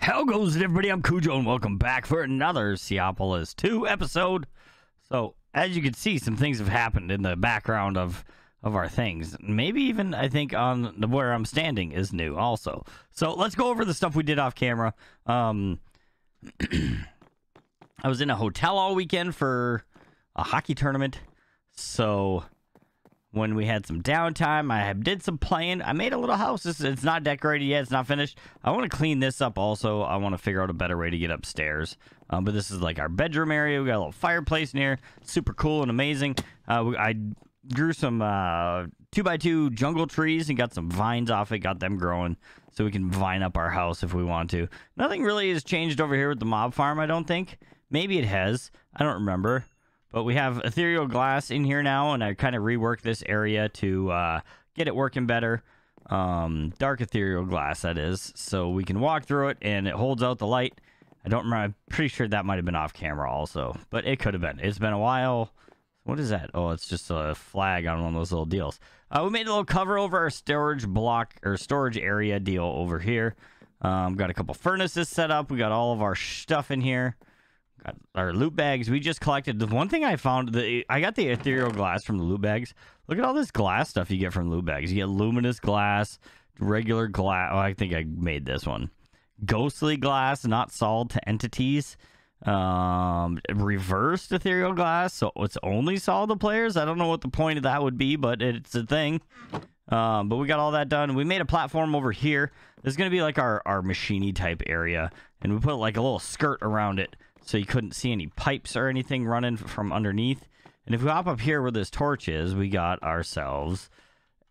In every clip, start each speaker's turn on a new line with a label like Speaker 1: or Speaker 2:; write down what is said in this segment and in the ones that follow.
Speaker 1: How goes it, everybody? I'm Cujo, and welcome back for another Seaopolis 2 episode. So, as you can see, some things have happened in the background of our things. Maybe even, I think, on where I'm standing is new also. So, let's go over the stuff we did off camera. I was in a hotel all weekend for a hockey tournament. So, when we had some downtime, I did some playing. I made a little house. It's not decorated yet. It's not finished. I want to clean this up also. I want to figure out a better way to get upstairs. But this is like our bedroom area. We got a little fireplace in here. Super cool and amazing. I grew some 2x2 jungle trees and got some vines off it. Got them growing so we can vine up our house if we want to. Nothing really has changed over here with the mob farm, I don't think. Maybe it has. I don't remember. But we have ethereal glass in here now, and I kind of reworked this area to get it working better. Dark ethereal glass, that is. So we can walk through it, and it holds out the light. I don't remember. I'm pretty sure that might have been off camera also. But it could have been. It's been a while. What is that? Oh, it's just a flag on one of those little deals. We made a little cover over our storage block, or storage area deal over here. Got a couple furnaces set up. We got all of our stuff in here. Got our loot bags. We just collected. The one thing I found, I got the ethereal glass from the loot bags. Look at all this glass stuff you get from loot bags. You get luminous glass, regular glass. Oh, I think I made this one. Ghostly glass, not sold to entities. Reversed ethereal glass, so it's only sold to players. I don't know what the point of that would be, but it's a thing. But we got all that done. We made a platform over here. This is going to be like our machiney type area. And we put like a little skirt around it, so you couldn't see any pipes or anything running from underneath. And if we hop up here where this torch is, we got ourselves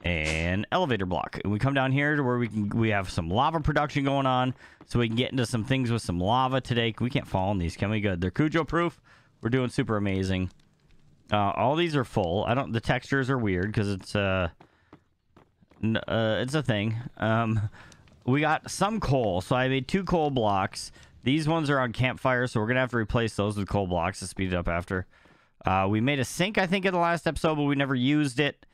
Speaker 1: an elevator block. And we come down here to where we have some lava production going on, so we can get into some things with some lava today. We can't fall in these, can we? Good. They're Cujo proof. We're doing super amazing. All these are full. The textures are weird because it's a thing. We got some coal, so I made 2 coal blocks. These ones are on campfire, so we're going to have to replace those with coal blocks to speed it up after. We made a sink, I think, in the last episode, but we never used it.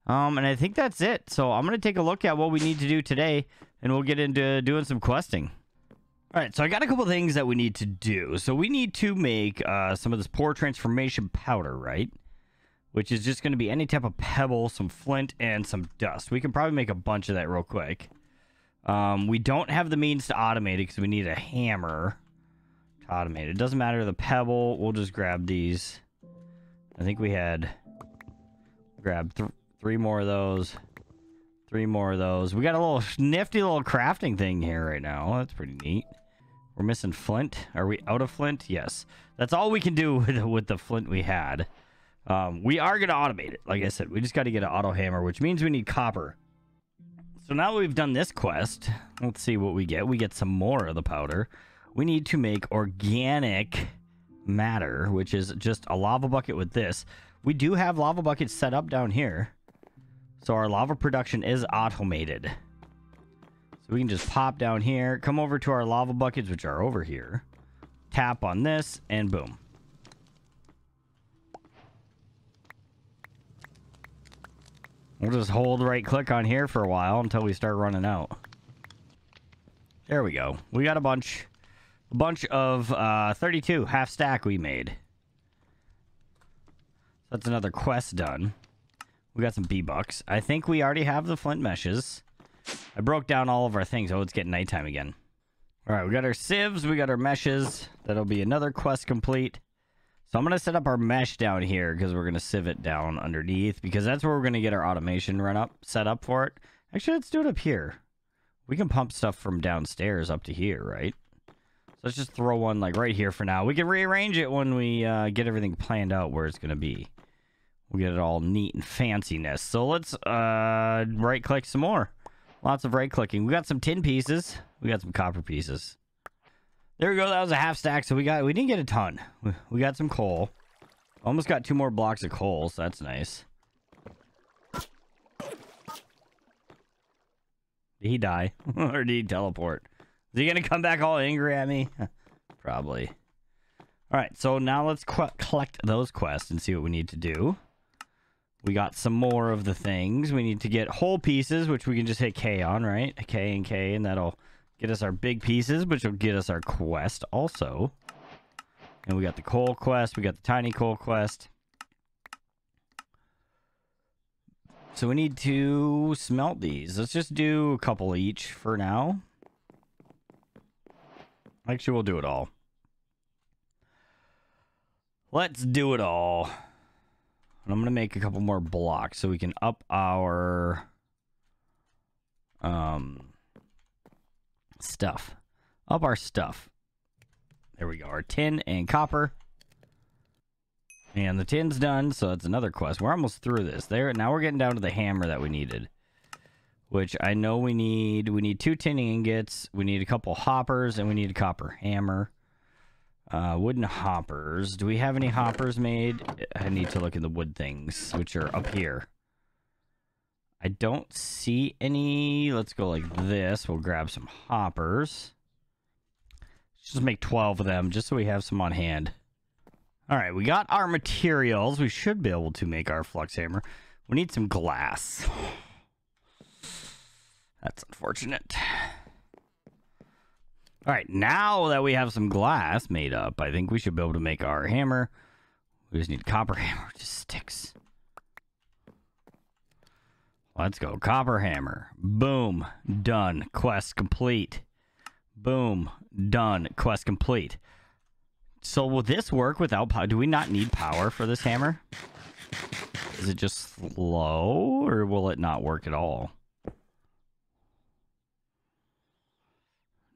Speaker 1: And I think that's it. So I'm going to take a look at what we need to do today, and we'll get into doing some questing. All right, so I got a couple things that we need to do. So we need to make some of this pore transformation powder, right? Which is just going to be any type of pebble, some flint, and some dust. We can probably make a bunch of that real quick. We don't have the means to automate it because we need a hammer to automate it. It doesn't matter the pebble. We'll just grab these. I think we had grabbed 3 more of those. 3 more of those. We got a little nifty little crafting thing here right now. That's pretty neat. We're missing flint. Are we out of flint? Yes. That's all we can do with the flint we had. We are going to automate it. Like I said, we just got to get an auto hammer, which means we need copper. So now that we've done this quest, let's see what we get. We get some more of the powder. We need to make organic matter, which is just a lava bucket with this. We do have lava buckets set up down here. So our lava production is automated. So we can just pop down here, come over to our lava buckets, which are over here. Tap on this, and boom. We'll just hold right click on here for a while until we start running out. There we go. We got a bunch of 32 half stack we made. So that's another quest done. We got some B-bucks. I think we already have the flint meshes. I broke down all of our things. Oh, it's getting nighttime again. All right, we got our sieves. We got our meshes. That'll be another quest complete. So I'm going to set up our mesh down here because we're going to sieve it down underneath because that's where we're going to get our automation set up for it. Actually, let's do it up here. We can pump stuff from downstairs up to here, right? So let's just throw one like right here for now. We can rearrange it when we get everything planned out where it's going to be. We'll get it all neat and fanciness. So let's right click some more. Lots of right clicking. We got some tin pieces. We got some copper pieces. There we go. That was a half stack. So we didn't get a ton. We got some coal. Almost got 2 more blocks of coal. So that's nice. Did he die? Or did he teleport? Is he going to come back all angry at me? Probably. All right. So now let's collect those quests and see what we need to do. We got some more of the things. We need to get whole pieces, which we can just hit K on, right? K and K, and that'll Get us our big pieces, which will get us our quest also. And we got the coal quest. We got the tiny coal quest. So we need to smelt these. Let's just do a couple each for now. Actually, we'll do it all. Let's do it all. And I'm going to make a couple more blocks so we can up our stuff. Up our stuff. There we go. Our tin and copper. And the tin's done, so that's another quest. We're almost through this. There, now we're getting down to the hammer that we needed. Which I know we need. We need 2 tin ingots. We need a couple hoppers, and we need a copper hammer. Wooden hoppers. Do we have any hoppers made? I need to look in the wood things, which are up here. I don't see any. Let's go like this. We'll grab some hoppers. Let's just make 12 of them, just so we have some on hand. All right, we got our materials. We should be able to make our flux hammer. We need some glass. That's unfortunate. All right, now that we have some glass made up, I think we should be able to make our hammer. We just need a copper hammer, just sticks. Let's go, copper hammer. Boom, done, quest complete. Boom, done, quest complete. So will this work without power? Do we not need power for this hammer? Is it just slow, or will it not work at all?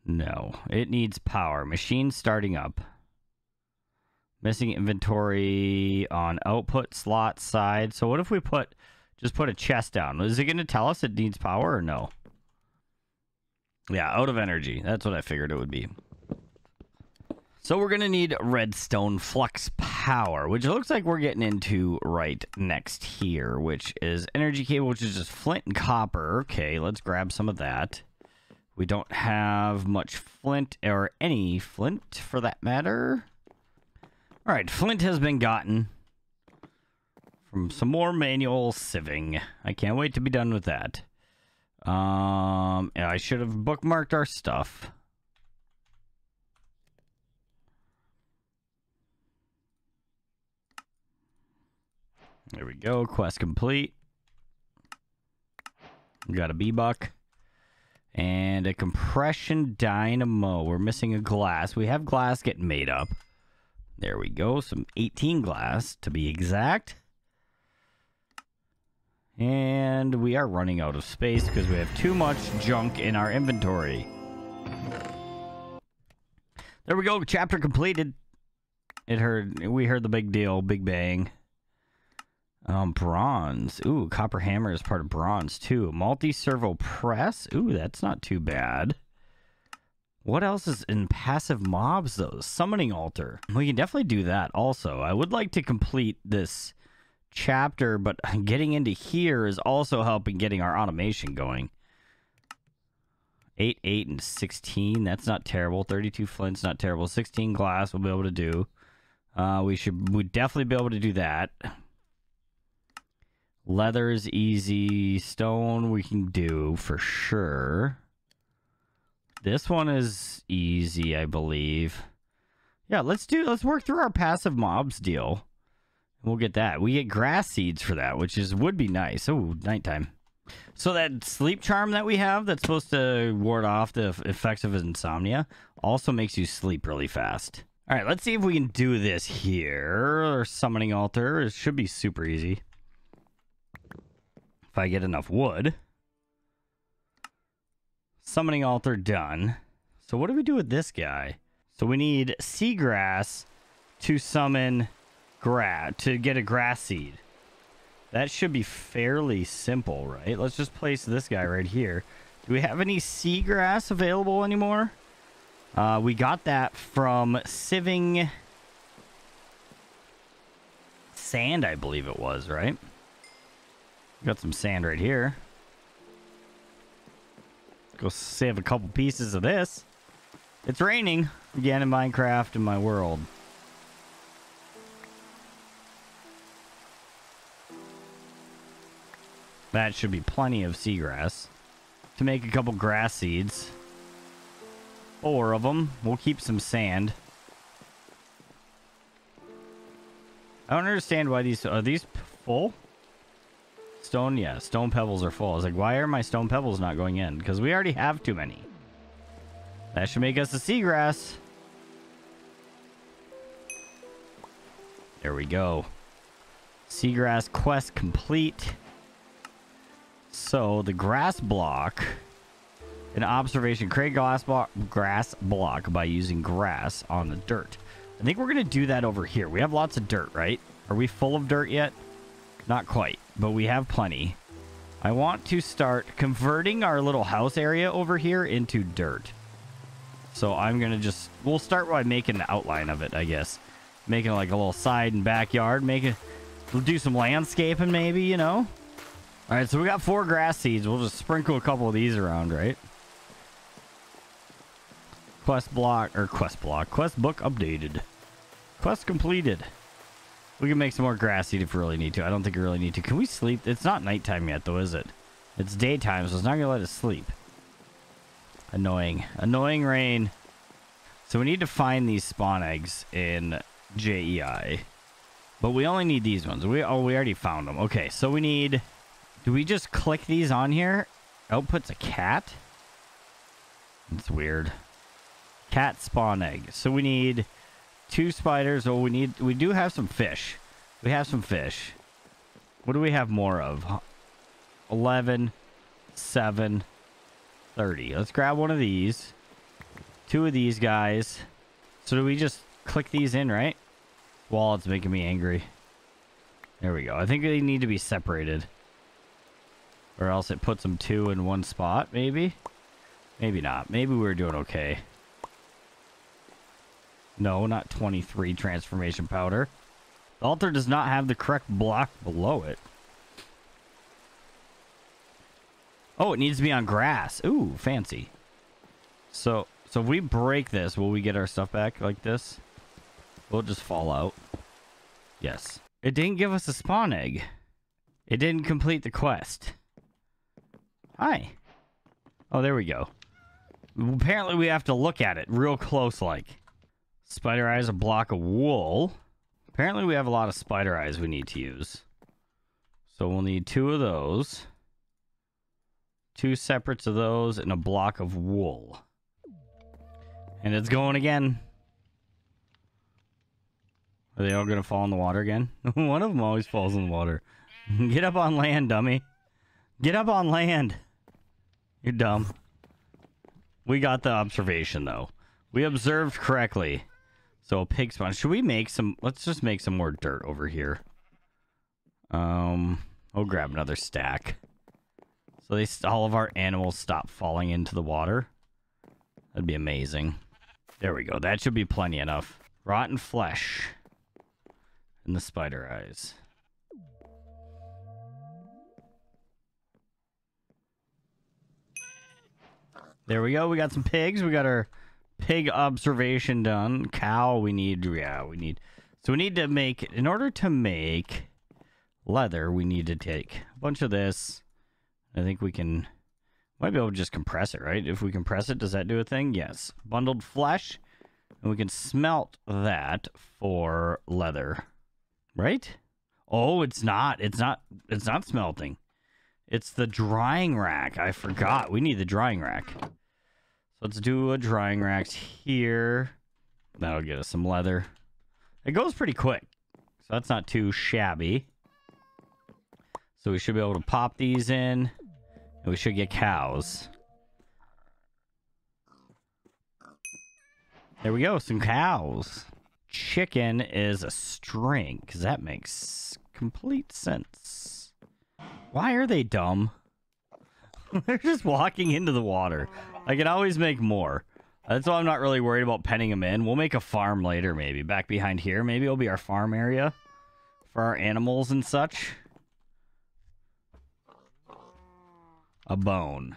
Speaker 1: No, it needs power. Machine starting up. Missing inventory on output slot side. So what if we just put a chest down? Is it going to tell us it needs power or no? Yeah, out of energy. That's what I figured it would be. So we're going to need redstone flux power, which looks like we're getting into right next here, which is energy cable, which is just flint and copper. Okay, let's grab some of that. We don't have much flint, or any flint for that matter. All right, flint has been gotten from some more manual sieving. I can't wait to be done with that. I should have bookmarked our stuff. There we go. Quest complete. We got a B-buck. And a compression dynamo. We're missing a glass. We have glass getting made up. There we go. Some 18 glass to be exact. And we are running out of space because we have too much junk in our inventory. There we go. Chapter completed. We heard the big deal. Big bang. Bronze. Ooh, copper hammer is part of bronze too. Multi-servo press. Ooh, that's not too bad. What else is in passive mobs though? Summoning altar. We can definitely do that also. I would like to complete this chapter, but getting into here is also helping getting our automation going. 8, 8, and 16. That's not terrible. 32 flint's not terrible. 16 glass we'll be able to do. We'd definitely be able to do that. Leather is easy. Stone we can do for sure. This one is easy, I believe. Yeah, let's work through our passive mobs deal. We'll get that. We get grass seeds for that, which would be nice. Oh, nighttime. So that sleep charm that we have that's supposed to ward off the effects of insomnia also makes you sleep really fast. All right, let's see if we can do this here. Or summoning altar. It should be super easy. If I get enough wood. Summoning altar done. So what do we do with this guy? So we need seagrass to summon to get a grass seed. That should be fairly simple, right? Let's just place this guy right here. Do we have any seagrass available anymore? We got that from sieving sand, I believe it was, right? Got some sand right here. Go save a couple pieces of this. It's raining again in Minecraft in my world. That should be plenty of seagrass to make a couple grass seeds. 4 of them. We'll keep some sand. I don't understand why these... Are these full? Stone? Yeah, stone pebbles are full. I was like, why are my stone pebbles not going in? Because we already have too many. That should make us a seagrass. There we go. Seagrass quest complete. So, the grass block... An observation. Create grass block by using grass on the dirt. I think we're going to do that over here. We have lots of dirt, right? Are we full of dirt yet? Not quite, but we have plenty. I want to start converting our little house area over here into dirt. So I'm going to just... We'll start by making an outline of it, I guess. Making like a little side and backyard. We'll do some landscaping maybe, you know? All right, so we got 4 grass seeds. We'll just sprinkle a couple of these around, right? Quest book updated. Quest completed. We can make some more grass seed if we really need to. I don't think we really need to. Can we sleep? It's not nighttime yet, though, is it? It's daytime, so it's not going to let us sleep. Annoying. Annoying rain. So we need to find these spawn eggs in JEI. But we only need these ones. We already found them. Okay, so we need... Do we just click these on here? Outputs a cat? It's weird. Cat spawn egg. So we need 2 spiders. Oh, we do have some fish. We have some fish. What do we have more of? 11, 7, 30. Let's grab one of these. 2 of these guys. So do we just click these in, right? Well, it's making me angry. There we go. I think they need to be separated. Or else it puts them 2 in one spot, maybe? Maybe not. Maybe we're doing okay. No, not 23 transformation powder. The altar does not have the correct block below it. Oh, it needs to be on grass. Ooh, fancy. So if we break this, will we get our stuff back like this? Will it just fall out? Yes. It didn't give us a spawn egg. It didn't complete the quest. Hi. Oh, there we go. Apparently we have to look at it real close like. Spider eyes, a block of wool. Apparently we have a lot of spider eyes we need to use. So we'll need 2 of those. 2 separates of those and a block of wool. And it's going again. Are they all going to fall in the water again? One of them always falls in the water. Get up on land, dummy. Get up on land. You're dumb. We got the observation, though. We observed correctly. So a pig spawn. Should we make some... Let's just make some more dirt over here. We'll grab another stack. So all of our animals stop falling into the water. That'd be amazing. There we go. That should be plenty enough. Rotten flesh. And the spider eyes. There we go. We got some pigs. We got our pig observation done. Cow we need. Yeah, we need. So we need to make... In order to make leather, we need to take a bunch of this. I think we can... Might be able to just compress it, right? If we compress it, does that do a thing? Yes. Bundled flesh. And we can smelt that for leather. Right? Oh, it's not. It's not smelting. It's the drying rack. I forgot. We need the drying rack. So let's do a drying rack here. That'll get us some leather. It goes pretty quick. So that's not too shabby. So we should be able to pop these in. And we should get cows. There we go. Some cows. Chicken is a string. Because that makes complete sense. Why are they dumb? They're just walking into the water. I can always make more. That's why I'm not really worried about penning them in. We'll make a farm later, maybe. Back behind here. Maybe it'll be our farm area. For our animals and such. A bone.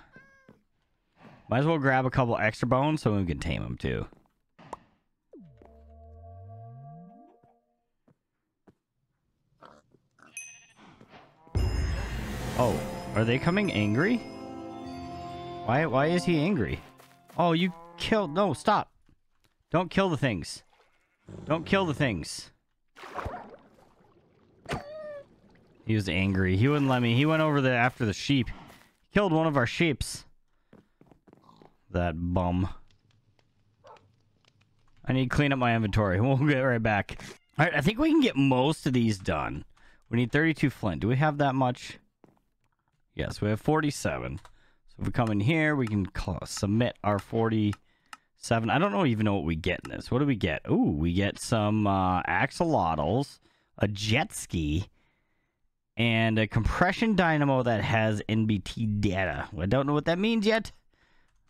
Speaker 1: Might as well grab a couple extra bones so we can tame them too. Oh, are they coming angry? Why is he angry? Oh, you kill. No, stop. Don't kill the things. Don't kill the things. He was angry. He wouldn't let me. He went over there after the sheep. He killed one of our sheeps. That bum. I need to clean up my inventory. We'll get right back. All right, I think we can get most of these done. We need 32 flint. Do we have that much? Yes, we have 47. So if we come in here, we can submit our 47. I don't even know what we get in this. What do we get? Ooh, we get some axolotls, a jet ski, and a compression dynamo that has NBT data. I don't know what that means yet,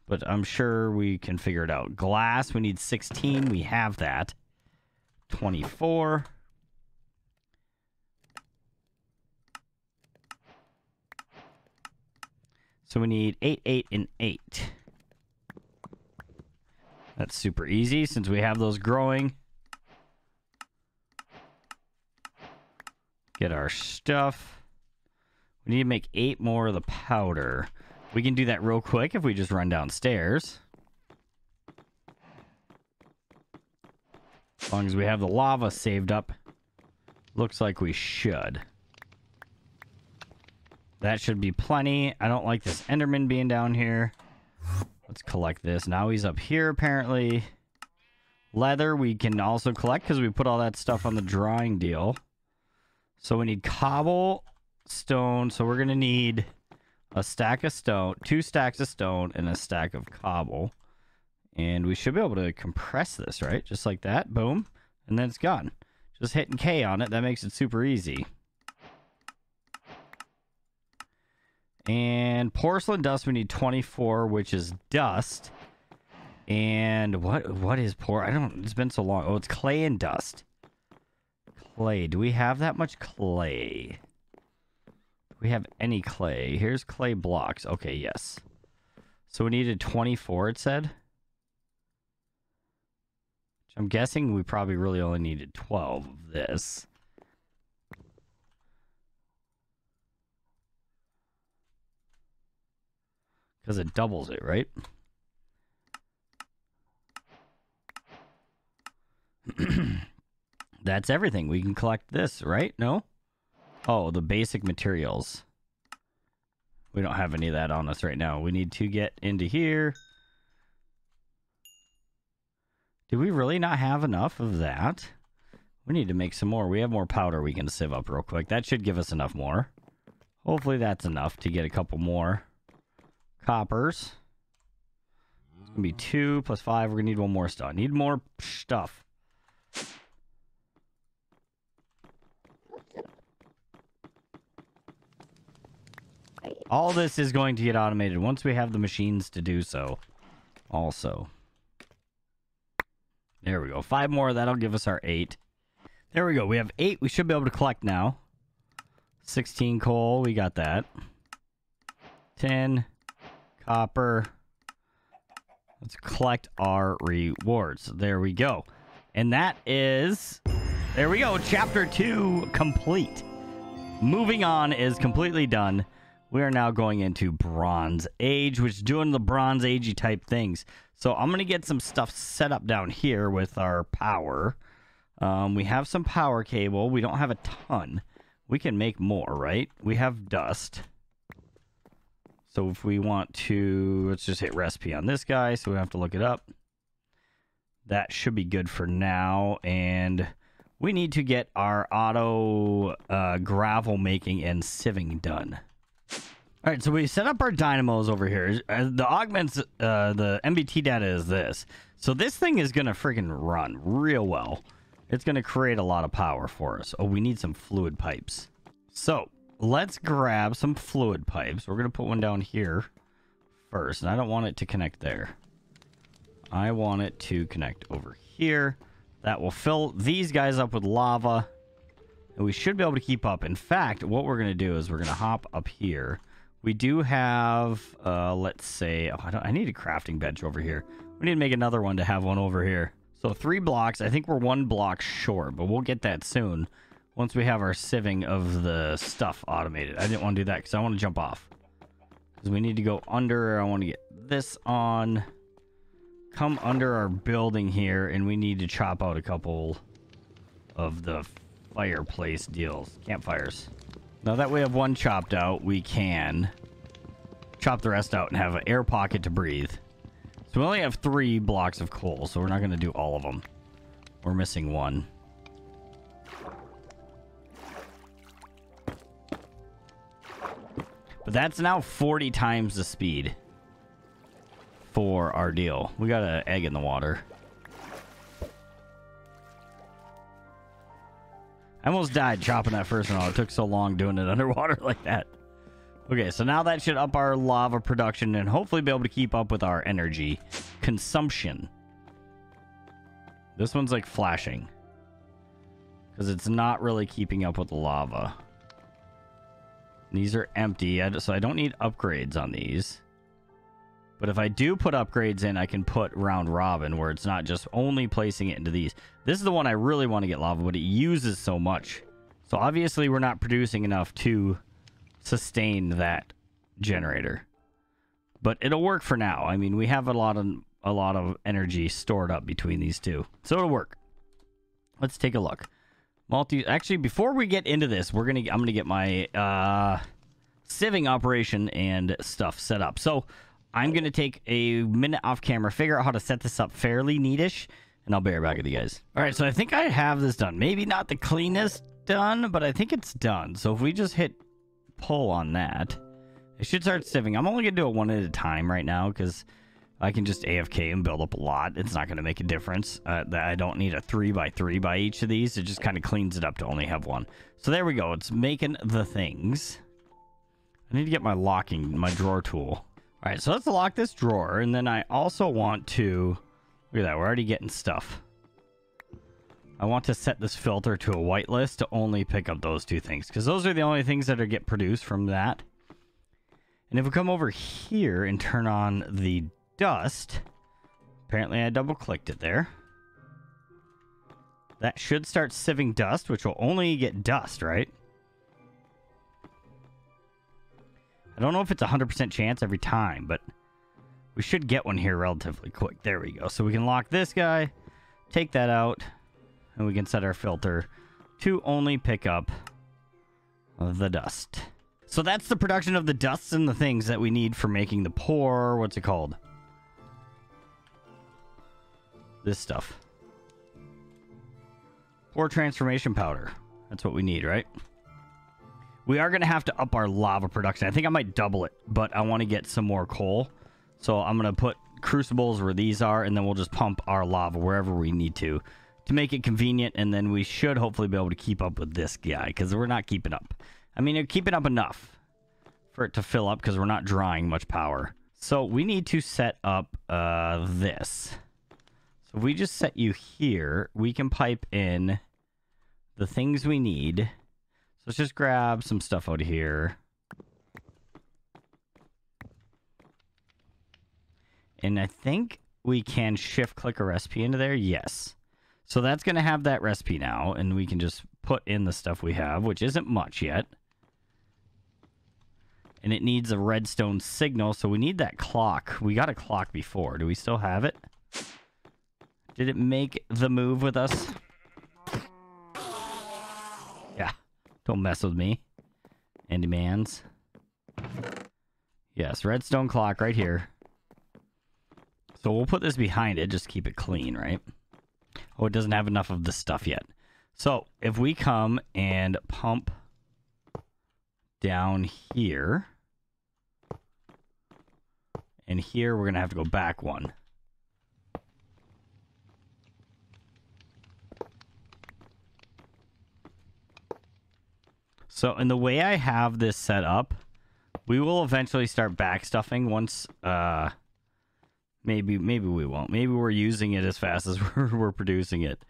Speaker 1: but I'm sure we can figure it out. Glass, we need 16. We have that. 24. So we need 8, 8, and 8. That's super easy since we have those growing. Get our stuff. We need to make 8 more of the powder. We can do that real quick if we just run downstairs. As long as we have the lava saved up. Looks like we should. That should be plenty. I don't like this Enderman being down here. Let's collect this. Now he's up here, apparently. Leather we can also collect because we put all that stuff on the drawing deal. So we need cobblestone. So we're going to need a stack of stone, 2 stacks of stone, and a stack of cobble. And we should be able to compress this, right? Just like that. Boom. And then it's gone. Just hitting K on it. That makes it super easy. And porcelain dust, we need 24, which is dust. And what is it's been so long. Oh, it's clay and dust. Clay. Do we have that much clay? Do we have any clay? Here's clay blocks. Okay, yes. So we needed 24, it said. I'm guessing we probably really only needed 12 of this. Because it doubles it, right? That's everything. We can collect this, right? No? Oh, the basic materials. We don't have any of that on us right now. We need to get into here. Do we really not have enough of that? We need to make some more. We have more powder we can sieve up real quick. That should give us enough more. Hopefully that's enough to get a couple more coppers. It's going to be 2 plus 5. We're going to need one more stuff. Need more stuff. All this is going to get automated once we have the machines to do so. Also. There we go. 5 more. That'll give us our 8. There we go. We have 8. We should be able to collect now. 16 coal. We got that. 10 copper. Let's collect our rewards. There we go. And that is... There we go. Chapter 2 complete. Moving on is completely done. We are now going into Bronze Age, which is doing the Bronze Agey type things. So I'm going to get some stuff set up down here with our power. We have some power cable. We don't have a ton. We can make more, right? We have dust. So if we want to, let's just hit recipe on this guy so we don't have to look it up. That should be good for now. And we need to get our auto gravel making and sieving done. All right, so we set up our dynamos over here. The augments, the MBT data is this. So this thing is going to freaking run real well. It's going to create a lot of power for us. Oh, we need some fluid pipes. So let's grab some fluid pipes. We're going to put one down here first. And I don't want it to connect there. I want it to connect over here. That will fill these guys up with lava. And we should be able to keep up. In fact, what we're going to do is we're going to hop up here. We do have, let's say, I need a crafting bench over here. We need to make another one to have one over here. So 3 blocks. I think we're 1 block short, but we'll get that soon once we have our sieving of the stuff automated. I didn't want to do that because I want to jump off. Because we need to go under. I want to get this on. come under our building here, and we need to chop out a couple of the fireplace deals, campfires. Now that we have one chopped out, we can chop the rest out and have an air pocket to breathe. So we only have 3 blocks of coal, so we're not going to do all of them. We're missing one. But that's now 40 times the speed for our deal. We got an egg in the water. I almost died chopping that first one. It took so long doing it underwater like that. Okay, so now that should up our lava production and hopefully be able to keep up with our energy consumption. This one's like flashing because it's not really keeping up with the lava. These are empty, so I don't need upgrades on these. But if I do put upgrades in, I can put round robin where it's not just only placing it into these. This is the one I really want to get lava, but it uses so much. So obviously we're not producing enough to sustain that generator. But it'll work for now. I mean, we have a lot of energy stored up between these two. So it'll work. Let's take a look. Actually, before we get into this, I'm gonna get my sieving operation and stuff set up. So I'm going to take a minute off camera, figure out how to set this up fairly neatish, and I'll be right back with you guys. All right, so I think I have this done. Maybe not the cleanest done, but I think it's done. So if we just hit pull on that, it should start sieving. I'm only going to do it one at a time right now because I can just AFK and build up a lot. It's not going to make a difference. I don't need a 3x3 by each of these. It just kind of cleans it up to only have one. So there we go. It's making the things. I need to get my drawer tool. All right, so let's lock this drawer, and then I also want to, look at that, we're already getting stuff. I want to set this filter to a whitelist to only pick up those 2 things, because those are the only things that get produced from that. And if we come over here and turn on the dust, apparently I double-clicked it there. That should start sieving dust, which will only get dust, right? I don't know if it's a 100% chance every time, but we should get one here relatively quick. There we go. So we can lock this guy, take that out, and we can set our filter to only pick up the dust. So that's the production of the dusts and the things that we need for making the pour, what's it called? This stuff. Pour transformation powder. That's what we need, right? We are going to have to up our lava production. I think I might double it, but I want to get some more coal. So I'm going to put crucibles where these are, and then we'll just pump our lava wherever we need to make it convenient, and then we should hopefully be able to keep up with this guy, because we're not keeping up. I mean, we're keeping up enough for it to fill up, because we're not drawing much power. So we need to set up this. So if we just set you here, we can pipe in the things we need. Let's just grab some stuff out of here. And I think we can shift-click a recipe into there. Yes. So that's going to have that recipe now, and we can just put in the stuff we have, which isn't much yet. And it needs a redstone signal, so we need that clock. We got a clock before. Do we still have it? Did it make the move with us? Yeah. Don't mess with me. Andy Mans. Yes, redstone clock right here. So we'll put this behind it, just keep it clean, right? Oh, it doesn't have enough of this stuff yet. So if we come and pump down here, and here we're going to have to go back one. So, in the way I have this set up, we will eventually start backstuffing once, maybe we won't. Maybe we're using it as fast as we're producing it.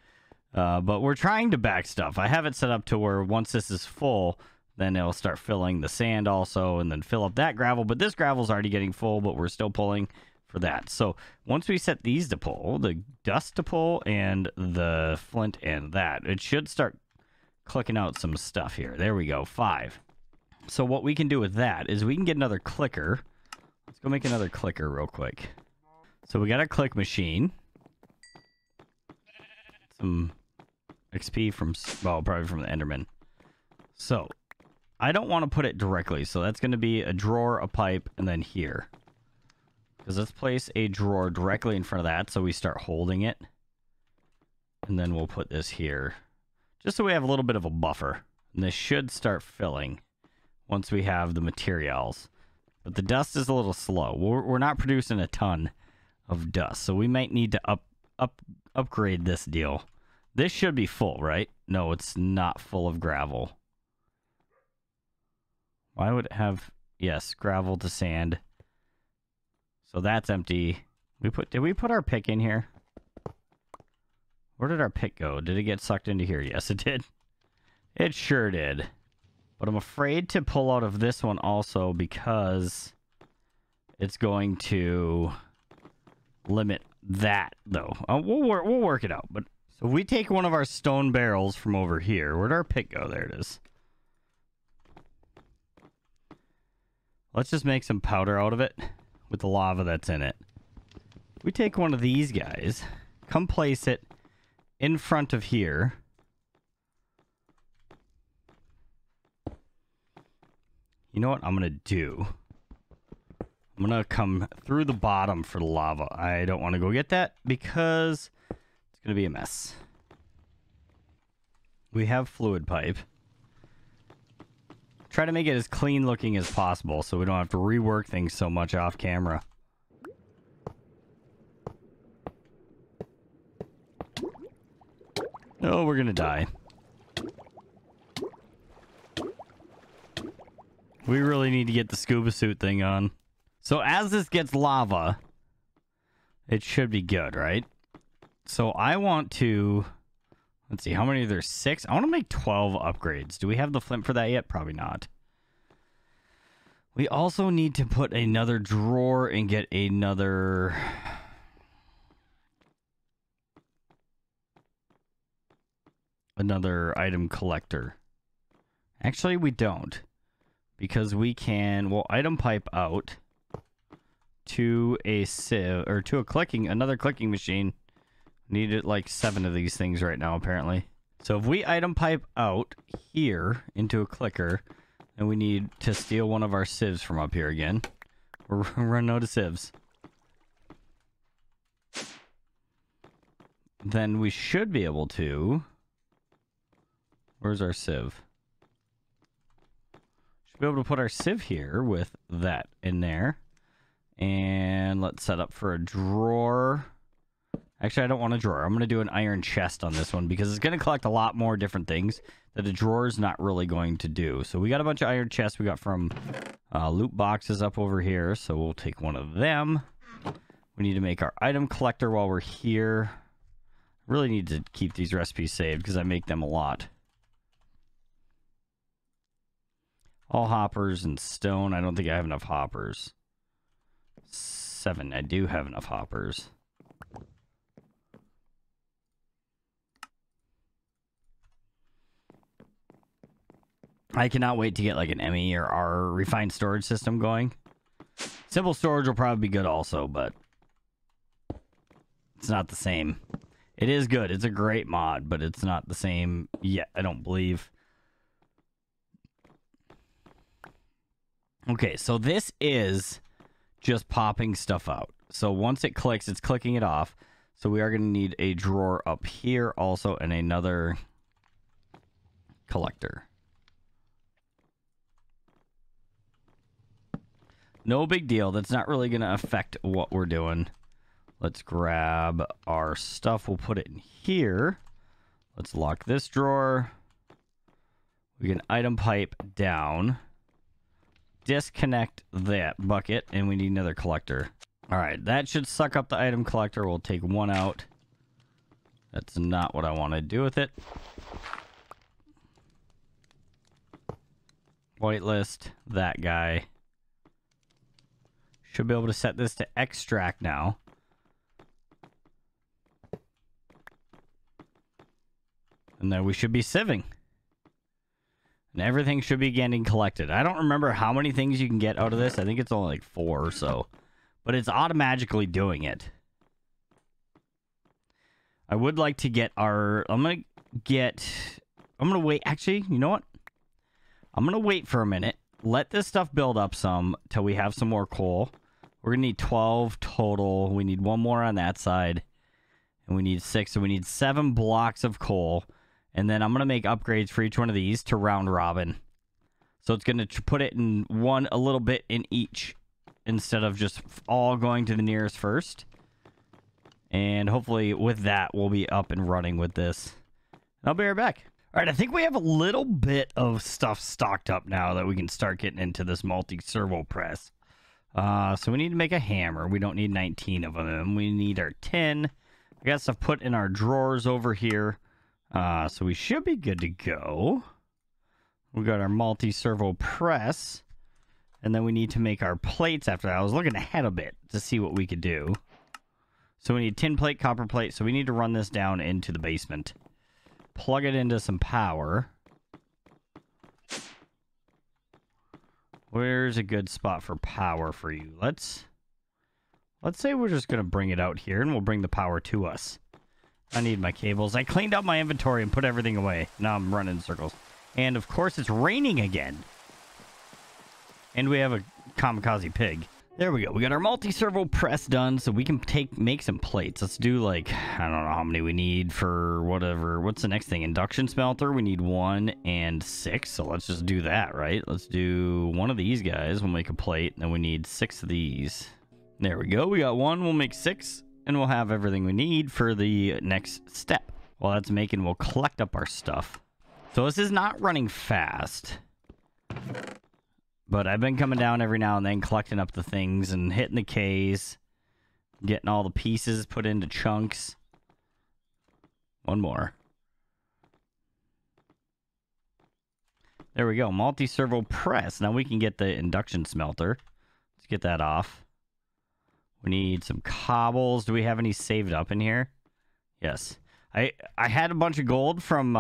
Speaker 1: But we're trying to backstuff. I have it set up to where once this is full, then it'll start filling the sand also, and then fill up that gravel. But this gravel's already getting full, but we're still pulling for that. So, once we set these to pull, the dust to pull, and the flint and that, it should start clicking out some stuff here. There we go, 5. So what we can do with that is we can get another clicker. Let's go make another clicker real quick. So we got a click machine. Some XP from, well, probably from the Enderman. So I don't want to put it directly. So that's going to be a drawer, a pipe, and then here. Because let's place a drawer directly in front of that so we start holding it. And then we'll put this here. Just so we have a little bit of a buffer. And this should start filling once we have the materials. But the dust is a little slow. We're not producing a ton of dust. So we might need to upgrade this deal. This should be full, right? No, it's not full of gravel. Why would it have... Yes, gravel to sand. So that's empty. Did we put our pick in here? Where did our pick go? Did it get sucked into here? Yes, it did. It sure did. But I'm afraid to pull out of this one also because it's going to limit that, though. We'll work it out. But so we take one of our stone barrels from over here. Where'd our pick go? There it is. Let's just make some powder out of it with the lava that's in it. We take one of these guys, come place it in front of here. You know what I'm going to do? I'm going to come through the bottom for the lava. I don't want to go get that because it's going to be a mess. We have fluid pipe. Try to make it as clean looking as possible so we don't have to rework things so much off camera. Oh, we're going to die. We really need to get the scuba suit thing on. So as this gets lava, it should be good, right? So I want to... Let's see, how many are there? 6? I want to make 12 upgrades. Do we have the flint for that yet? Probably not. We also need to put another drawer and get another... another item collector. Actually, we don't. Because we can, well, item pipe out to a sieve, or to another clicking machine. Needed like 7 of these things right now, apparently. So if we item pipe out here into a clicker, then we need to steal one of our sieves from up here again. We're running out of sieves. Then we should be able to... Where's our sieve? Should be able to put our sieve here with that in there. And let's set up for a drawer. Actually, I don't want a drawer. I'm going to do an iron chest on this one because it's going to collect a lot more different things that a drawer is not really going to do. So we got a bunch of iron chests we got from loot boxes up over here. So we'll take one of them. We need to make our item collector while we're here. Really need to keep these recipes saved because I make them a lot. All hoppers and stone. I don't think I have enough hoppers. 7. I do have enough hoppers. I cannot wait to get like an ME or R refined storage system going. Simple storage will probably be good also, but it's not the same. It is good. It's a great mod, but it's not the same yet, I don't believe. Okay, so this is just popping stuff out. So once it clicks, it's clicking it off. So we are going to need a drawer up here also and another collector. No big deal. That's not really going to affect what we're doing. Let's grab our stuff. We'll put it in here. Let's lock this drawer. We can item pipe down. Disconnect that bucket, and we need another collector. All right, that should suck up the item collector. We'll take one out. That's not what I want to do with it. Whitelist that guy. Should be able to set this to extract now. And then we should be sieving. And everything should be getting collected. I don't remember how many things you can get out of this. I think it's only like 4 or so. But it's automatically doing it. I would like to get our... I'm going to wait. Actually, you know what? I'm going to wait for a minute. Let this stuff build up some till we have some more coal. We're going to need 12 total. We need one more on that side. And we need 6. So we need 7 blocks of coal. And then I'm going to make upgrades for each one of these to round robin. So it's going to put it in a little bit in each, instead of just all going to the nearest first. And hopefully with that, we'll be up and running with this. I'll be right back. All right, I think we have a little bit of stuff stocked up now that we can start getting into this multi-servo press. So we need to make a hammer. We don't need 19 of them. We need our 10. I got stuff put in our drawers over here. So we should be good to go. We got our multi-servo press. And then we need to make our plates after that. I was looking ahead a bit to see what we could do. So we need tin plate, copper plate. So we need to run this down into the basement. Plug it into some power. Where's a good spot for power for you? Let's say we're just going to bring it out here, and we'll bring the power to us. I need my cables. I cleaned out my inventory and put everything away. Now I'm running in circles. And, of course, it's raining again. And we have a kamikaze pig. There we go. We got our multi-servo press done, so we can make some plates. Let's do, like, I don't know how many we need for whatever. What's the next thing? Induction smelter. We need 1 and 6, so let's just do that, right? Let's do one of these guys. We'll make a plate, and then we need 6 of these. There we go. We got 1. We'll make 6, and we'll have everything we need for the next step. While that's making, we'll collect up our stuff. So this is not running fast. But I've been coming down every now and then, collecting up the things and hitting the Ks. Getting all the pieces put into chunks. One more. There we go. Multi-servo press. Now we can get the induction smelter. Let's get that off. We need some cobbles. Do we have any saved up in here? Yes. I had a bunch of gold from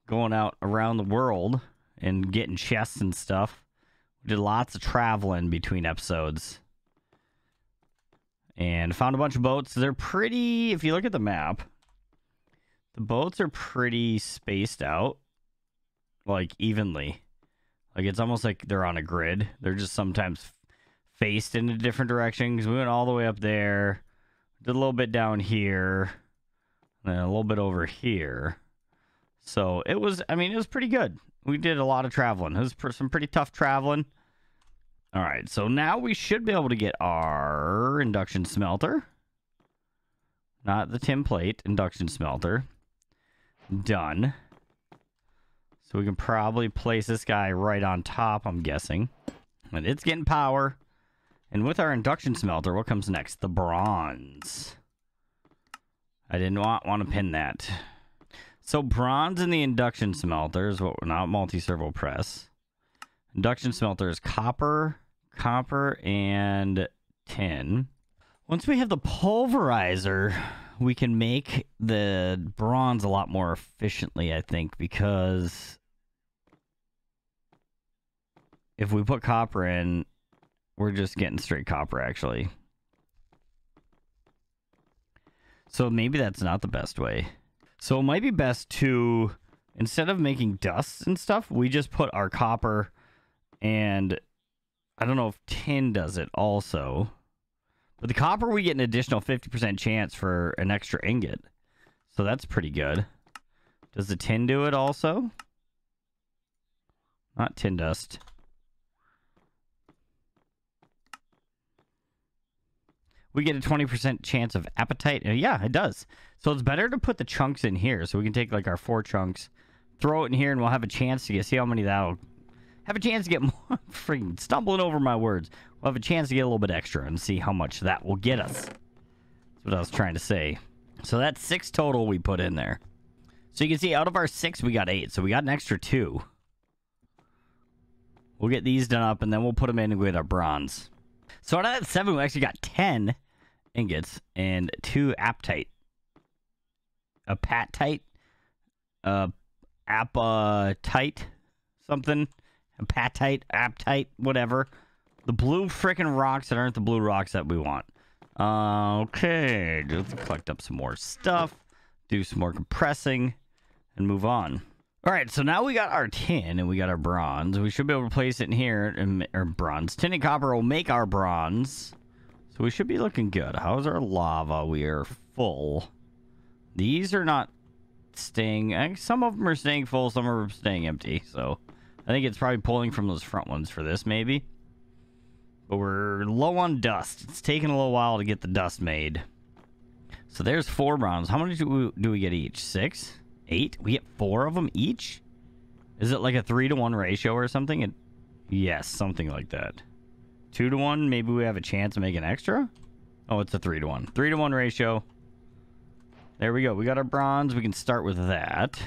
Speaker 1: going out around the world and getting chests and stuff. Did lots of traveling between episodes. And found a bunch of boats. They're pretty... If you look at the map, the boats are pretty spaced out. Like, evenly. Like, it's almost like they're on a grid. They're just sometimes faced in a different direction. Because we went all the way up there. Did a little bit down here. And then a little bit over here. So, it was... I mean, it was pretty good. We did a lot of traveling. It was some pretty tough traveling. All right, so now we should be able to get our induction smelter. Not the tin plate, induction smelter. Done. So we can probably place this guy right on top, I'm guessing. And it's getting power. And with our induction smelter, what comes next? The bronze. I didn't want to pin that. So bronze in the induction smelter is what we're not multi-servo press. Induction smelter is copper, and tin. Once we have the pulverizer, we can make the bronze a lot more efficiently, I think, because if we put copper in, we're just getting straight copper, actually. So maybe that's not the best way. So it might be best to, instead of making dust and stuff, we just put our copper, and I don't know if tin does it also. But the copper, we get an additional 50% chance for an extra ingot. So that's pretty good. Does the tin do it also? Not tin dust. We get a 20% chance of appetite. Yeah, it does. So it's better to put the chunks in here. So we can take like our 4 chunks, throw it in here, and we'll have a chance to get, see how many that'll, have a chance to get more, freaking stumbling over my words. We'll have a chance to get a little bit extra and see how much that will get us. That's what I was trying to say. So that's 6 total we put in there. So you can see out of our 6, we got 8. So we got an extra 2. We'll get these done up, and then we'll put them in with our bronze. So out of that 7, we actually got 10 ingots and 2 apatite. Apatite? Apatite? Something? Apatite, whatever. The blue frickin' rocks that aren't the blue rocks that we want. Okay, let's collect up some more stuff. do some more compressing, and move on. All right, so now we got our tin and we got our bronze. We should be able to place it in here, and our bronze. Tin and copper will make our bronze. So we should be looking good. How's our lava? We are full. These are not staying... Some of them are staying full, some are staying empty. So I think it's probably pulling from those front ones for this, maybe. But we're low on dust. It's taking a little while to get the dust made. So there's 4 bronze. How many do we get each? 6? 8? We get 4 of them each? Is it like a 3-to-1 ratio or something? Yes, something like that. 2-to-1, maybe we have a chance to make an extra? Oh, it's a 3-to-1. 3-to-1 ratio. There we go. We got our bronze. We can start with that.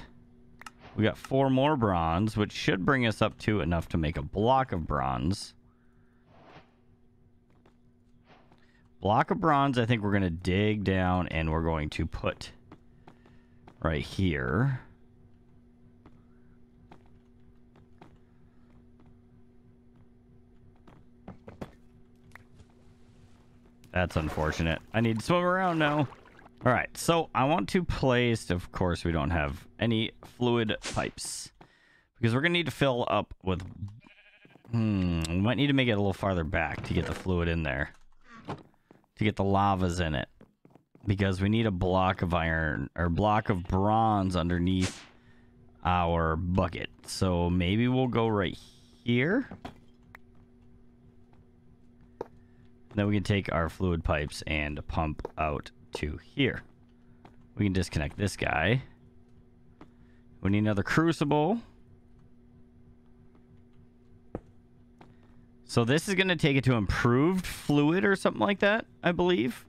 Speaker 1: We got 4 more bronze, which should bring us up to enough to make a block of bronze. Block of bronze, I think we're going to dig down and we're going to put right here. That's unfortunate. I need to swim around now. All right, so I want to place, of course, we don't have any fluid pipes because we're going to need to fill up with, we might need to make it a little farther back to get the fluid in there, to get the lavas in it, because we need a block of iron or block of bronze underneath our bucket. So maybe we'll go right here. Then we can take our fluid pipes and pump out to here. We can disconnect this guy. We need another crucible. So this is going to take it to improved fluid or something like that, I believe.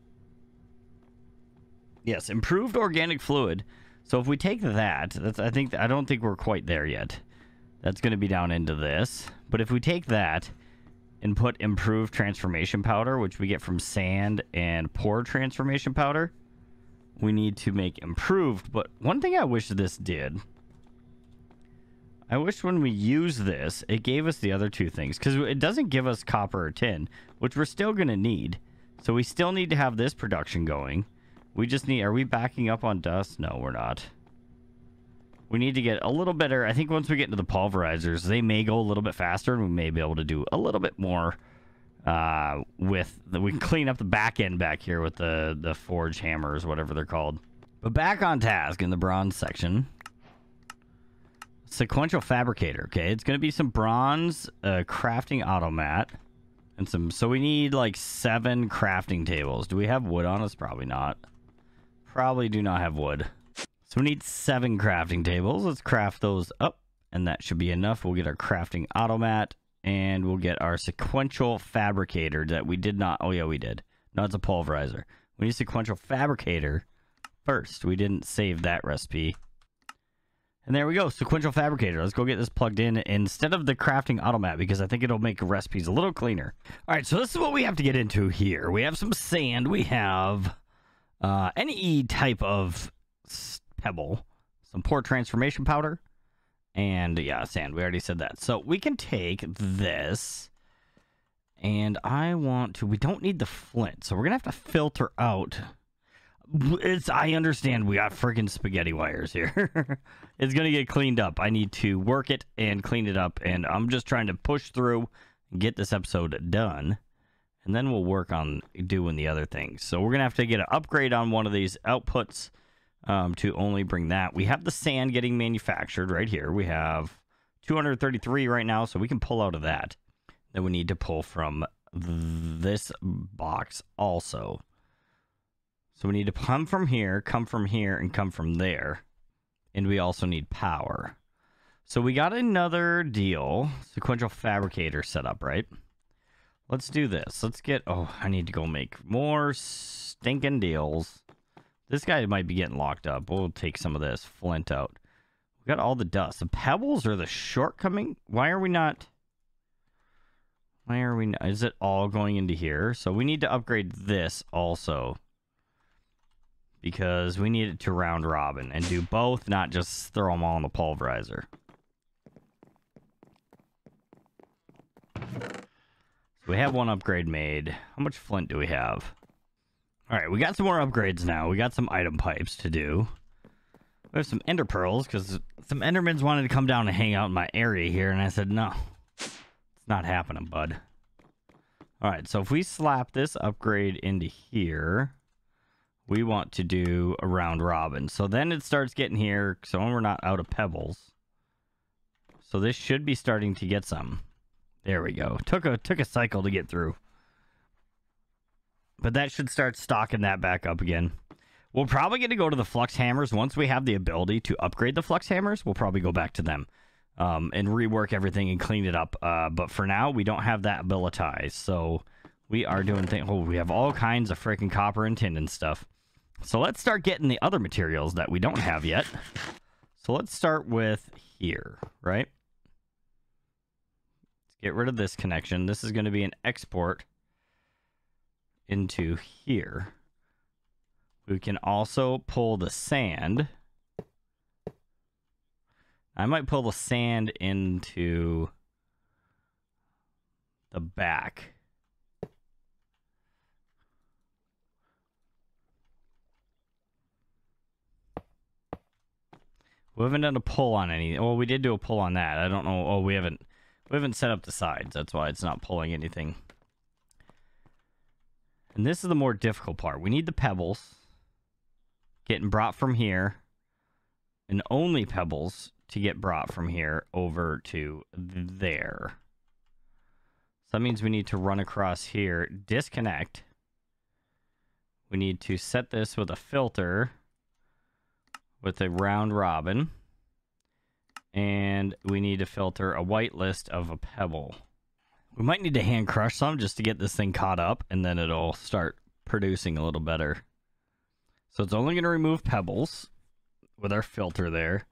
Speaker 1: Yes, improved organic fluid. So if we take that, I don't think we're quite there yet. That's going to be down into this. But if we take that and put improved transformation powder, which we get from sand and pore transformation powder, we need to make improved. But one thing I wish this did, I wish when we use this, it gave us the other 2 things, because it doesn't give us copper or tin, which we're still going to need. So we still need to have this production going. We just need, are we backing up on dust? No, we're not. We need to get a little better. I think once we get into the pulverizers, they may go a little bit faster, and we may be able to do a little bit more we can clean up the back end back here with the forge hammers, whatever they're called. But back on task in the bronze section. Sequential fabricator, okay? It's going to be some bronze crafting automat. And some, so we need like 7 crafting tables. Do we have wood on us? Probably not. Probably do not have wood. So we need 7 crafting tables. Let's craft those up, and that should be enough. We'll get our crafting automat, and we'll get our sequential fabricator that we did not. Oh, yeah, we did. No, it's a pulverizer. We need sequential fabricator first. We didn't save that recipe. And there we go, sequential fabricator. Let's go get this plugged in instead of the crafting automat, because I think it'll make recipes a little cleaner. All right, so this is what we have to get into here. We have some sand. We have any type of pebble, some pore transformation powder, and yeah, sand. We already said that. So we can take this, and we don't need the flint, so we're gonna have to filter out. I understand we got freaking spaghetti wires here. It's gonna get cleaned up. I need to work it and clean it up, and I'm just trying to push through and get this episode done, and then we'll work on doing the other things. So we're gonna have to get an upgrade on one of these outputs to only bring that. We have the sand getting manufactured right here. We have 233 right now, so we can pull out of that. Then we need to pull from this box also. So we need to come from here, and come from there. And we also need power. So we got another deal. Sequential fabricator set up, right? Let's do this. Let's get... Oh, I need to go make more stinking deals. This guy might be getting locked up. We'll take some of this flint out. We got all the dust. The pebbles are the shortcoming. Why are we not... Is it all going into here? So we need to upgrade this also, because we need it to round robin and do both, not just throw them all in the pulverizer. So we have one upgrade made. How much flint do we have? All right, we got some more upgrades now. We got some item pipes to do. We have some ender pearls because some endermans wanted to come down and hang out in my area here, and I said, no, it's not happening, bud. All right, so if we slap this upgrade into here, we want to do a round robin. So then it starts getting here, so we're not out of pebbles. So this should be starting to get some. There we go. Took a cycle to get through. But that should start stocking that back up again. We're probably going to go to the flux hammers. Once we have the ability to upgrade the flux hammers, we'll probably go back to them and rework everything and clean it up. But for now, we don't have that abilitized. So we are doing things. Oh, we have all kinds of freaking copper and tin and stuff. So let's start getting the other materials that we don't have yet. So let's start with here, right? Let's get rid of this connection. This is going to be an export into here. We can also pull the sand. I might pull the sand into the back. We haven't done a pull on any. Well, we did do a pull on that. I don't know. Oh, we haven't set up the sides. That's why it's not pulling anything. And this is the more difficult part. We need the pebbles getting brought from here, and only pebbles to get brought from here over to there. So that means we need to run across here, disconnect. We need to set this with a filter with a round robin, and we need to filter a white list of a pebble. We might need to hand crush some just to get this thing caught up, and then it'll start producing a little better. So it's only going to remove pebbles with our filter there.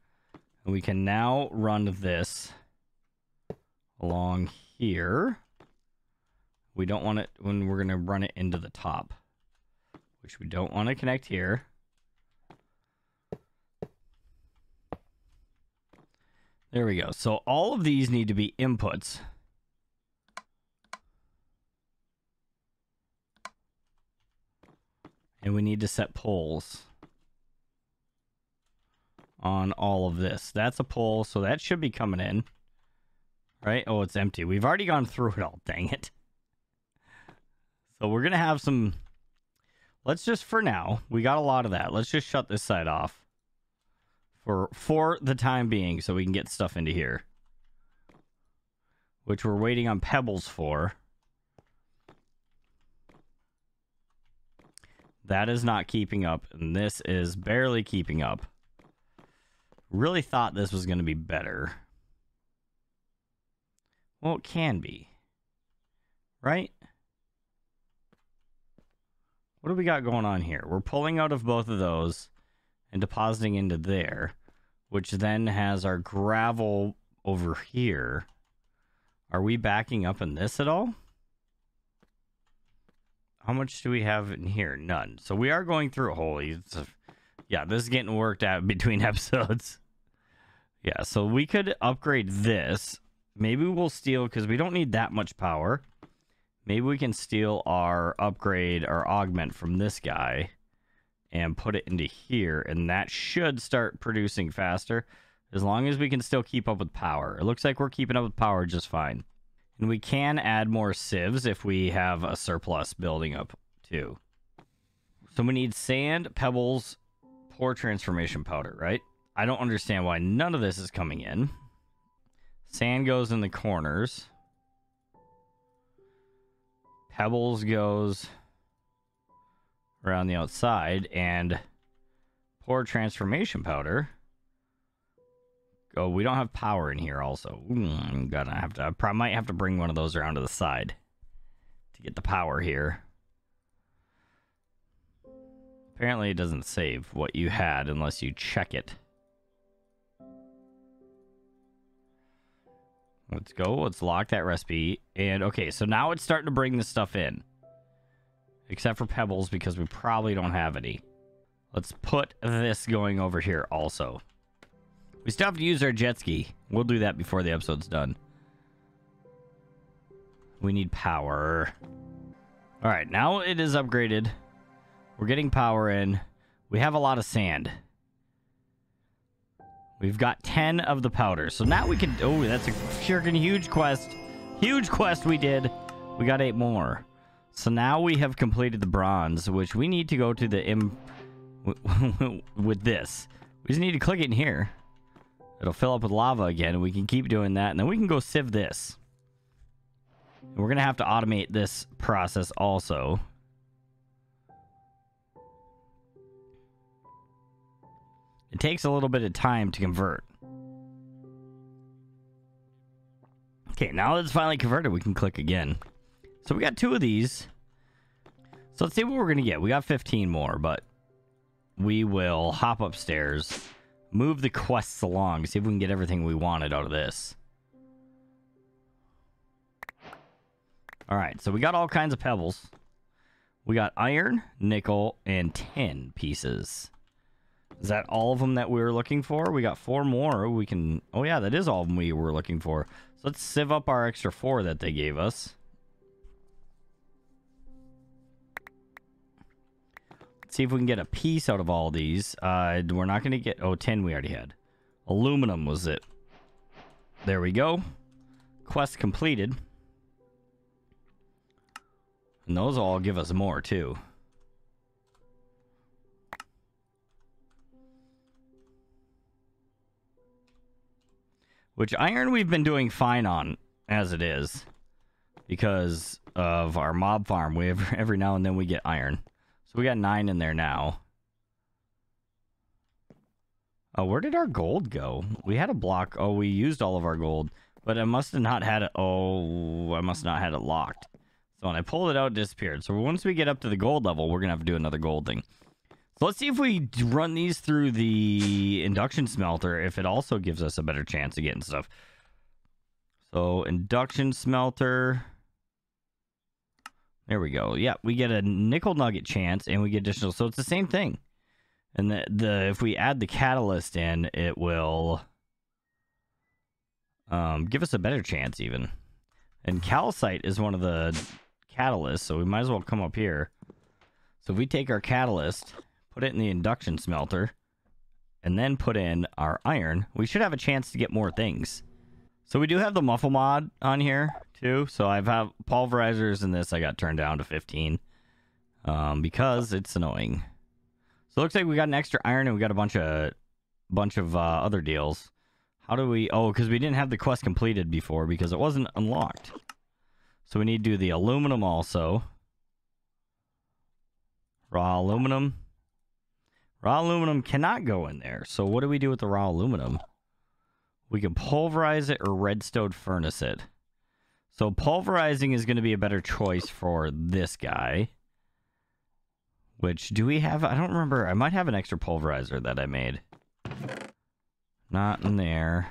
Speaker 1: And we can now run this along here. We don't want it when we're going to run it into the top, which we don't want to connect here. There we go. So all of these need to be inputs. And we need to set pulls on all of this. That's a pull, so that should be coming in. Right? Oh, it's empty. We've already gone through it all. Dang it. So we're going to have some... Let's just, for now, we got a lot of that. Let's just shut this side off for the time being so we can get stuff into here. Which we're waiting on pebbles for. That is not keeping up, and this is barely keeping up. Really thought this was going to be better. Well, it can be. Right? What do we got going on here? We're pulling out of both of those and depositing into there, which then has our gravel over here. Are we backing up in this at all? How much do we have in here? None. So we are going through. Holy, yeah, this is getting worked out between episodes. Yeah, so we could upgrade this. Maybe we'll steal, because we don't need that much power. Maybe we can steal our upgrade or augment from this guy and put it into here, and that should start producing faster as long as we can still keep up with power. It looks like we're keeping up with power just fine. And we can add more sieves if we have a surplus building up too. So we need sand, pebbles, pore transformation powder, right? I don't understand why none of this is coming in. Sand goes in the corners. Pebbles goes around the outside, and pore transformation powder. Oh, we don't have power in here also. I'm gonna have to, I might have to bring one of those around to the side to get the power here. Apparently it doesn't save what you had unless you check it. Let's go. Let's lock that recipe. And okay, so now it's starting to bring this stuff in. Except for pebbles, because we probably don't have any. Let's put this going over here also. We still have to use our jet ski. We'll do that before the episode's done. We need power. All right, now it is upgraded. We're getting power in. We have a lot of sand. We've got 10 of the powder. So now we can... Oh, that's a freaking huge quest. Huge quest we did. We got 8 more. So now we have completed the bronze, which we need to go to the... with this. We just need to click it in here. It'll fill up with lava again, and we can keep doing that. And then we can go sieve this. And we're going to have to automate this process also. It takes a little bit of time to convert. Okay, now that it's finally converted, we can click again. So we got 2 of these. So let's see what we're going to get. We got 15 more, but we will hop upstairs, move the quests along, see if we can get everything we wanted out of this. All right, so we got all kinds of pebbles. We got iron, nickel, and tin pieces. Is that all of them that we were looking for? We got 4 more. We can... Oh, yeah, that is all of them we were looking for. So let's sieve up our extra 4 that they gave us. Let's see if we can get a piece out of all these. We're not going to get... Oh, tin we already had. Aluminum was it. There we go. Quest completed. And those all give us more, too. Which iron we've been doing fine on, as it is. Because of our mob farm. We have, every now and then we get iron. So we got 9 in there now. Oh, where did our gold go? We had a block. Oh, we used all of our gold. But I must have not had it. Oh, I must not have had it locked. So when I pulled it out, it disappeared. So once we get up to the gold level, we're going to have to do another gold thing. So let's see if we run these through the induction smelter, if it also gives us a better chance of getting stuff. So induction smelter. There we go. Yeah, we get a nickel nugget chance, and we get additional. So it's the same thing. And if we add the catalyst in, it will give us a better chance even. And calcite is one of the catalysts, so we might as well come up here. So if we take our catalyst, put it in the induction smelter, and then put in our iron, we should have a chance to get more things. So we do have the muffle mod on here too. So I've have pulverizers in this. I got turned down to 15 because it's annoying. So it looks like we got an extra iron and we got a bunch of other deals. How do we... Oh, because we didn't have the quest completed before because it wasn't unlocked. So we need to do the aluminum also. Raw aluminum. Raw aluminum cannot go in there. So what do we do with the raw aluminum? We can pulverize it or redstone furnace it. So pulverizing is going to be a better choice for this guy. Which, do we have... I don't remember. I might have an extra pulverizer that I made. Not in there.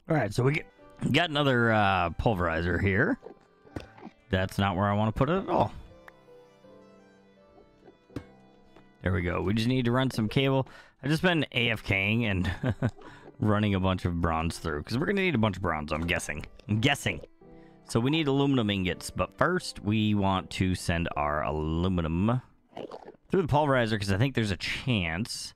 Speaker 1: Alright, so we got another pulverizer here. That's not where I want to put it at all. There we go. We just need to run some cable. I've just been AFKing and running a bunch of bronze through. Because we're going to need a bunch of bronze, I'm guessing. So we need aluminum ingots. But first, we want to send our aluminum through the pulverizer. Because I think there's a chance...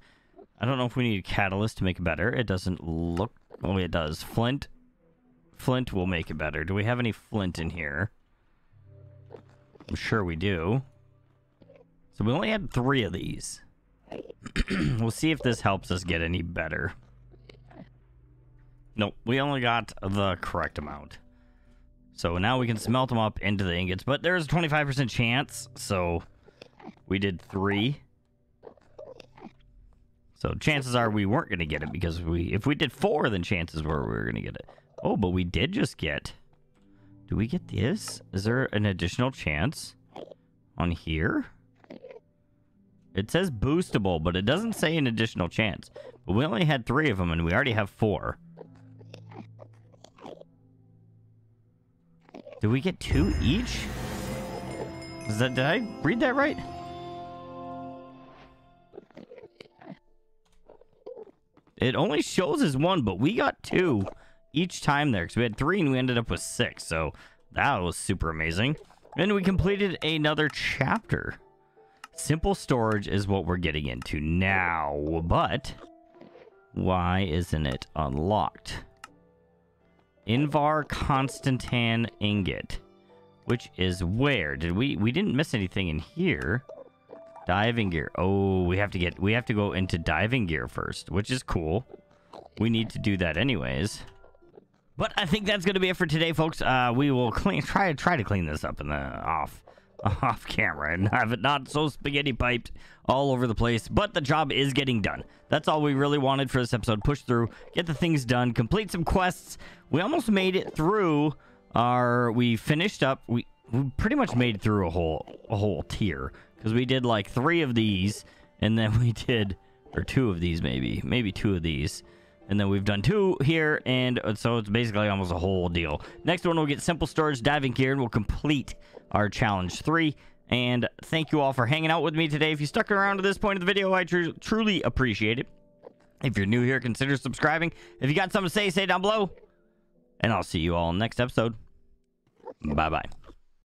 Speaker 1: I don't know if we need a catalyst to make it better. It doesn't look... Oh, it does. Flint. Flint will make it better. Do we have any flint in here? I'm sure we do. So we only had 3 of these. We'll see if this helps us get any better. Nope, we only got the correct amount. So now we can smelt them up into the ingots. But there's a 25% chance, so we did 3. So chances are we weren't going to get it because if we did 4, then chances were we were going to get it. Oh, but we did just get... Do we get this? Is there an additional chance on here? It says boostable, but it doesn't say an additional chance. But we only had 3 of them, and we already have 4. Did we get 2 each? Did I read that right? It only shows as 1, but we got 2 each time there. Because we had 3 and we ended up with 6. So that was super amazing. And we completed another chapter. Simple storage is what we're getting into now. But Why isn't it unlocked? Invar Constantan ingot. Which is where? Did we didn't miss anything in here. Diving gear. Oh, we have to go into diving gear first, which is cool. We need to do that anyways. But I think that's going to be it for today, folks. We will try to clean this up in the off camera and have it not so spaghetti piped all over the place. But the job is getting done. That's all we really wanted for this episode. Push through, get the things done, complete some quests. We almost made it through we finished up. We pretty much made it through a whole tier. Because we did like 3 of these, and then we did, or 2 of these maybe 2 of these. And then we've done 2 here, and so it's basically almost a whole deal. Next one, we'll get simple storage diving gear, and we'll complete our challenge 3. And thank you all for hanging out with me today. If you stuck around to this point of the video, I truly appreciate it. If you're new here, consider subscribing. If you got something to say down below. And I'll see you all in the next episode. Bye-bye.